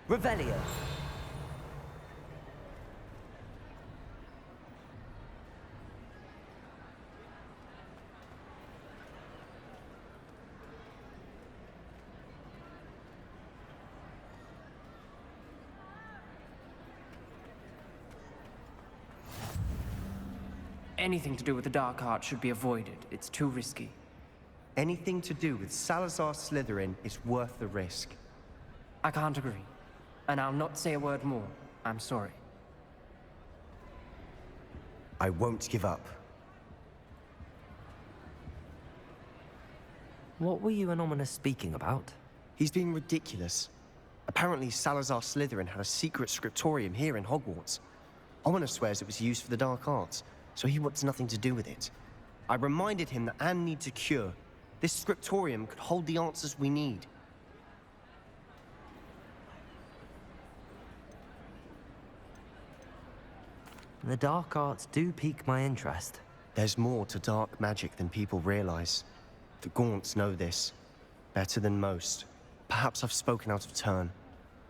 Revelio. Anything to do with the dark art should be avoided. It's too risky. Anything to do with Salazar Slytherin is worth the risk. I can't agree. And I'll not say a word more. I'm sorry. I won't give up. What were you and Ominis speaking about? He's being ridiculous. Apparently Salazar Slytherin had a secret scriptorium here in Hogwarts. Ominis swears it was used for the dark arts, so he wants nothing to do with it. I reminded him that Anne needs a cure. This scriptorium could hold the answers we need. The dark arts do pique my interest. There's more to dark magic than people realize. The Gaunts know this. Better than most. Perhaps I've spoken out of turn.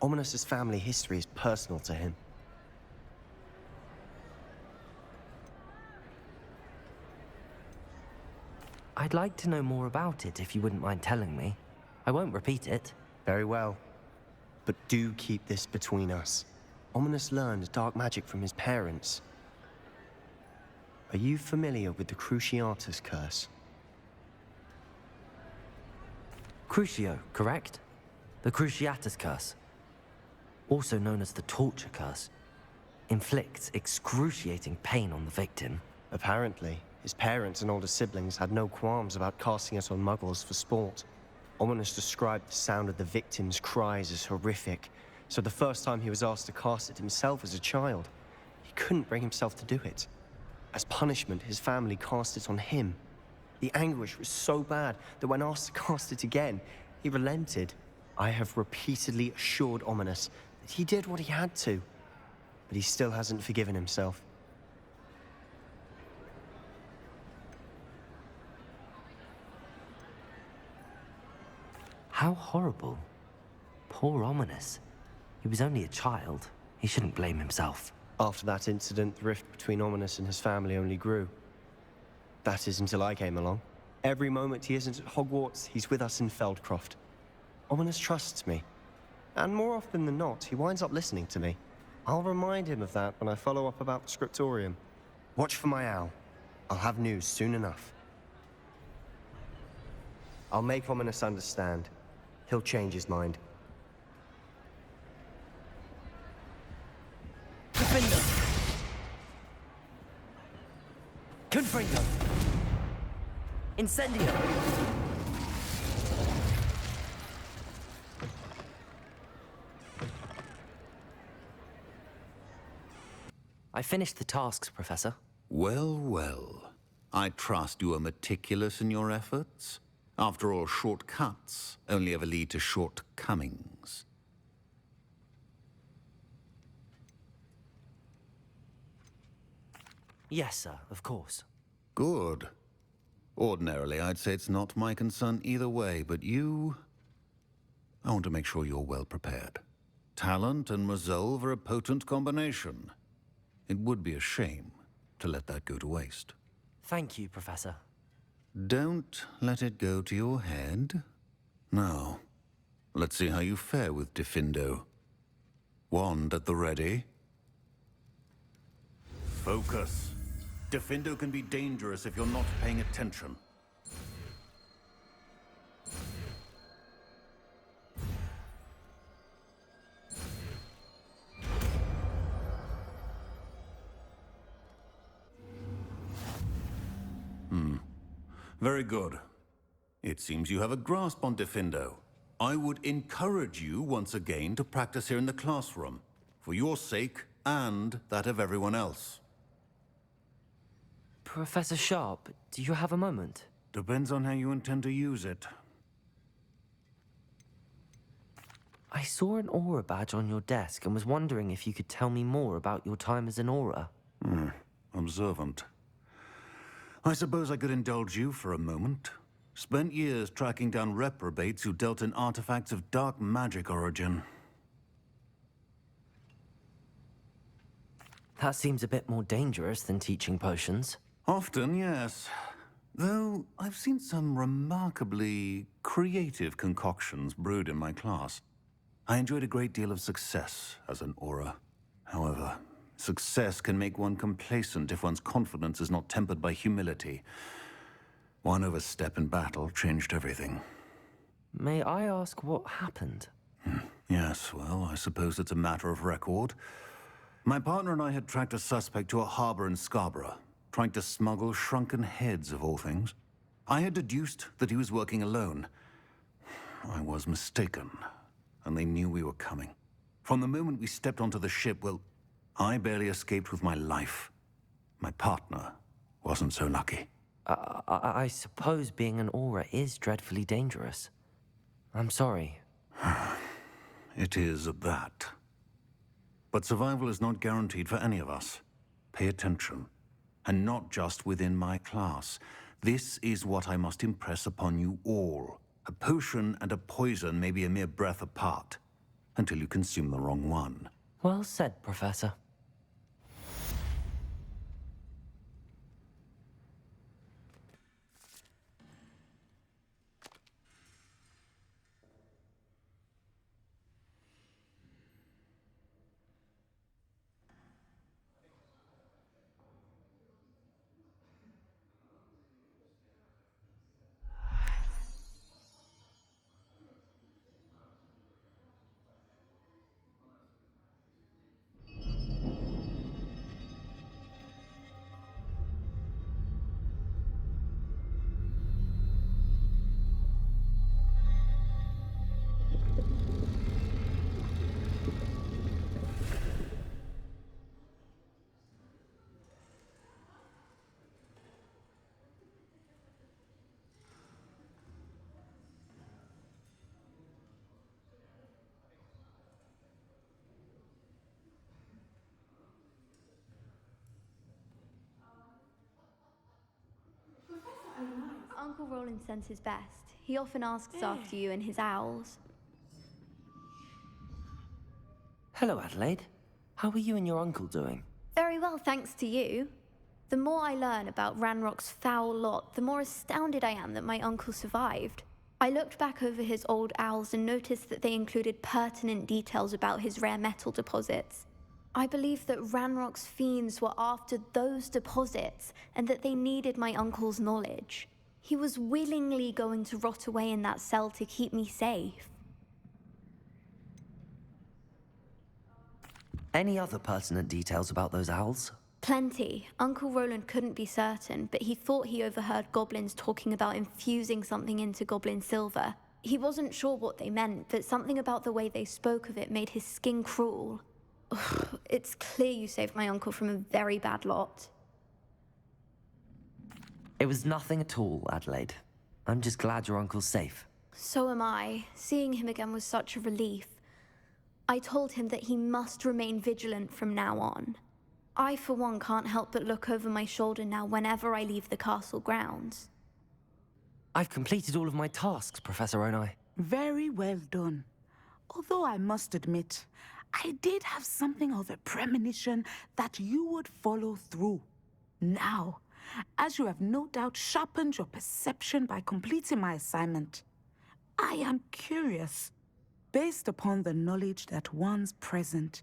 Ominis' family history is personal to him. I'd like to know more about it if you wouldn't mind telling me. I won't repeat it. Very well. But do keep this between us. Ominis learned dark magic from his parents. Are you familiar with the Cruciatus curse? Crucio, correct? The Cruciatus curse. Also known as the torture curse. Inflicts excruciating pain on the victim. Apparently, his parents and older siblings had no qualms about casting it on muggles for sport. Ominis described the sound of the victim's cries as horrific, so the first time he was asked to cast it himself as a child, he couldn't bring himself to do it. As punishment, his family cast it on him. The anguish was so bad that when asked to cast it again, he relented. I have repeatedly assured Ominis that he did what he had to, but he still hasn't forgiven himself. How horrible. Poor Ominis. He was only a child. He shouldn't blame himself. After that incident, the rift between Ominis and his family only grew. That is until I came along. Every moment he isn't at Hogwarts, he's with us in Feldcroft. Ominis trusts me. And more often than not, he winds up listening to me. I'll remind him of that when I follow up about the scriptorium. Watch for my owl. I'll have news soon enough. I'll make Ominis understand. He'll change his mind. Diffindo! Confringo! Incendio! I finished the tasks, Professor. Well, well. I trust you are meticulous in your efforts. After all, shortcuts only ever lead to shortcomings. Yes, sir, of course. Good. Ordinarily, I'd say it's not my concern either way, but you... I want to make sure you're well prepared. Talent and resolve are a potent combination. It would be a shame to let that go to waste. Thank you, Professor. Don't let it go to your head. Now, let's see how you fare with Diffindo. Wand at the ready. Focus. Diffindo can be dangerous if you're not paying attention. Very good. It seems you have a grasp on Diffindo. I would encourage you once again to practice here in the classroom, for your sake and that of everyone else. Professor Sharp, do you have a moment? Depends on how you intend to use it. I saw an aura badge on your desk and was wondering if you could tell me more about your time as an aura. Observant. I suppose I could indulge you for a moment. Spent years tracking down reprobates who dealt in artifacts of dark magic origin. That seems a bit more dangerous than teaching potions. Often, yes. Though I've seen some remarkably creative concoctions brewed in my class. I enjoyed a great deal of success as an aura. However, success can make one complacent if one's confidence is not tempered by humility. One overstep in battle changed everything. May I ask what happened? Yes, well, I suppose it's a matter of record. My partner and I had tracked a suspect to a harbor in Scarborough, trying to smuggle shrunken heads of all things. I had deduced that he was working alone. I was mistaken, and they knew we were coming. From the moment we stepped onto the ship, well, I barely escaped with my life. My partner wasn't so lucky. I suppose being an aura is dreadfully dangerous. I'm sorry. It is at that. But survival is not guaranteed for any of us. Pay attention. And not just within my class. This is what I must impress upon you all. A potion and a poison may be a mere breath apart, until you consume the wrong one. Well said, Professor. Uncle Roland sends his best. He often asks after you and his owls. Hello, Adelaide. How are you and your uncle doing? Very well, thanks to you. The more I learn about Ranrock's foul lot, the more astounded I am that my uncle survived. I looked back over his old owls and noticed that they included pertinent details about his rare metal deposits. I believe that Ranrock's fiends were after those deposits and that they needed my uncle's knowledge. He was willingly going to rot away in that cell to keep me safe. Any other pertinent details about those owls? Plenty. Uncle Roland couldn't be certain, but he thought he overheard goblins talking about infusing something into goblin silver. He wasn't sure what they meant, but something about the way they spoke of it made his skin crawl. Ugh, it's clear you saved my uncle from a very bad lot. It was nothing at all, Adelaide. I'm just glad your uncle's safe. So am I. Seeing him again was such a relief. I told him that he must remain vigilant from now on. I, for one, can't help but look over my shoulder now whenever I leave the castle grounds. I've completed all of my tasks, Professor Onai. Very well done. Although I must admit, I did have something of a premonition that you would follow through. Now, as you have no doubt sharpened your perception by completing my assignment, I am curious, based upon the knowledge that one's present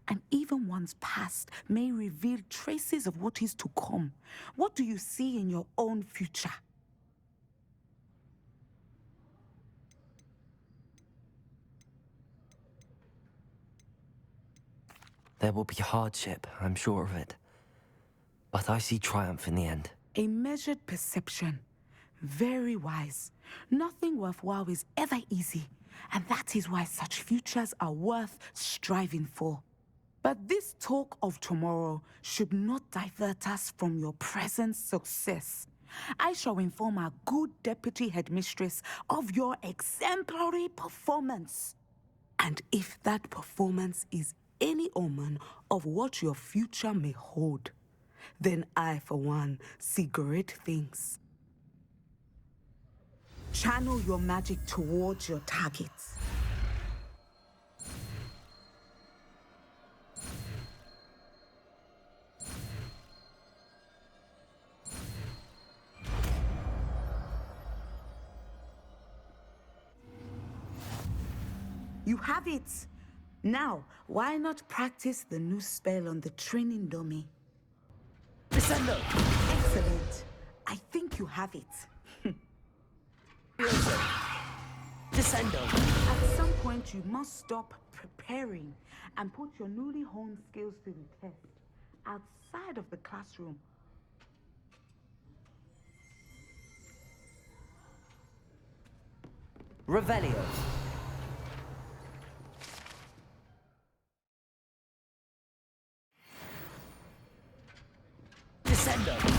and even one's past may reveal traces of what is to come. What do you see in your own future? There will be hardship, I'm sure of it. But I see triumph in the end. A measured perception. Very wise. Nothing worthwhile is ever easy, and that is why such futures are worth striving for. But this talk of tomorrow should not divert us from your present success. I shall inform our good deputy headmistress of your exemplary performance. And if that performance is any omen of what your future may hold, then I, for one, see great things. Channel your magic towards your targets. You have it! Now, why not practice the new spell on the training dummy? Descendo! Excellent. I think you have it. Descendo! At some point, you must stop preparing and put your newly honed skills to the test outside of the classroom. Revelio! Descendo!